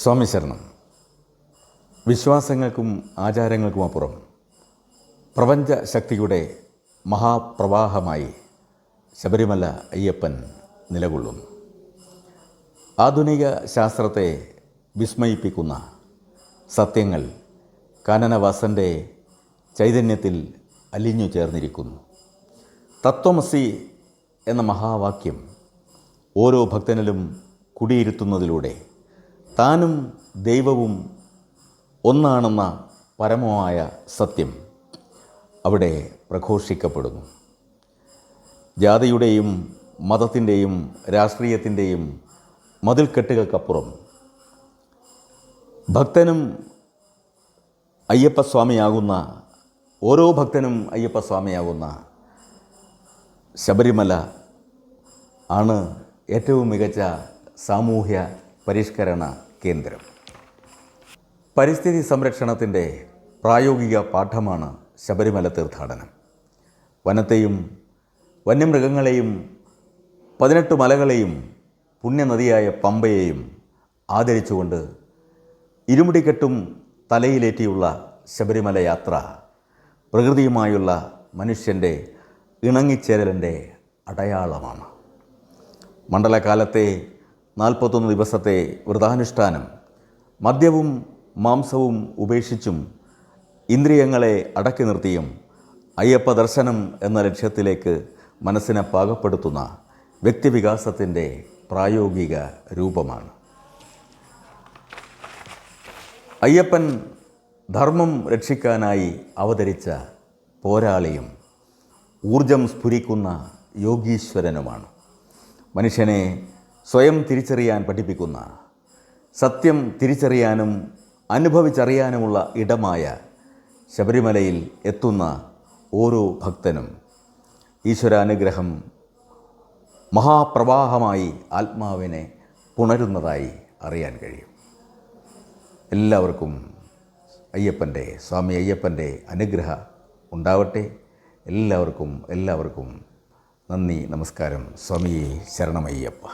സ്വാമി ശരണം. വിശ്വാസങ്ങൾക്കും ആചാരങ്ങൾക്കുമപ്പുറം പ്രപഞ്ച ശക്തിയുടെ മഹാപ്രവാഹമായി ശബരിമല അയ്യപ്പൻ നിലകൊള്ളുന്നു. ആധുനിക ശാസ്ത്രത്തെ വിസ്മയിപ്പിക്കുന്ന സത്യങ്ങൾ കാനനവാസൻ്റെ ചൈതന്യത്തിൽ അലിഞ്ഞു ചേർന്നിരിക്കുന്നു. തത്വമസി എന്ന മഹാവാക്യം ഓരോ ഭക്തനിലും കുടിയിരുത്തുന്നതിലൂടെ താനും ദൈവവും ഒന്നാണെന്ന പരമമായ സത്യം അവിടെ പ്രഘോഷിക്കപ്പെടുന്നു. ജാതിയുടെയും മതത്തിൻ്റെയും രാഷ്ട്രീയത്തിൻ്റെയും മതിൽക്കെട്ടുകൾക്കപ്പുറം ഭക്തനും അയ്യപ്പസ്വാമിയാകുന്ന ഓരോ ഭക്തനും അയ്യപ്പസ്വാമിയാകുന്ന ശബരിമല ആണ് ഏറ്റവും മികച്ച സാമൂഹ്യ പരിഷ്കരണ കേന്ദ്രം. പരിസ്ഥിതി സംരക്ഷണത്തിൻ്റെ പ്രായോഗിക പാഠമാണ് ശബരിമല തീർത്ഥാടനം. വനത്തെയും വന്യമൃഗങ്ങളെയും 18 മലകളെയും പുണ്യനദിയായ പമ്പയെയും ആദരിച്ചുകൊണ്ട് ഇരുമുടിക്കെട്ടും തലയിലേറ്റിയുള്ള ശബരിമല യാത്ര പ്രകൃതിയുമായുള്ള മനുഷ്യൻ്റെ ഇണങ്ങിച്ചേരലിൻ്റെ അടയാളമാണ്. മണ്ഡലകാലത്തെ 41 ദിവസത്തെ വ്രതാനുഷ്ഠാനം മദ്യവും മാംസവും ഉപേക്ഷിച്ചും ഇന്ദ്രിയങ്ങളെ അടക്കി നിർത്തിയും അയ്യപ്പ ദർശനം എന്ന ലക്ഷ്യത്തിലേക്ക് മനസ്സിനെ പാകപ്പെടുത്തുന്ന വ്യക്തിവികാസത്തിൻ്റെ പ്രായോഗിക രൂപമാണ്. അയ്യപ്പൻ ധർമ്മം രക്ഷിക്കാനായി അവതരിച്ച പോരാളിയും ഊർജം സ്ഫുരിക്കുന്ന യോഗീശ്വരനുമാണ്. മനുഷ്യനെ സ്വയം തിരിച്ചറിയാൻ പഠിപ്പിക്കുന്ന, സത്യം തിരിച്ചറിയാനും അനുഭവിച്ചറിയാനുമുള്ള ഇടമായ ശബരിമലയിൽ എത്തുന്ന ഓരോ ഭക്തനും ഈശ്വരാനുഗ്രഹം മഹാപ്രവാഹമായി ആത്മാവിനെ പുണരുന്നതായി അറിയാൻ കഴിയും. എല്ലാവർക്കും സ്വാമി അയ്യപ്പൻ്റെ അനുഗ്രഹം ഉണ്ടാവട്ടെ. എല്ലാവർക്കും നന്ദി, നമസ്കാരം. സ്വാമിയെ ശരണമയ്യപ്പ.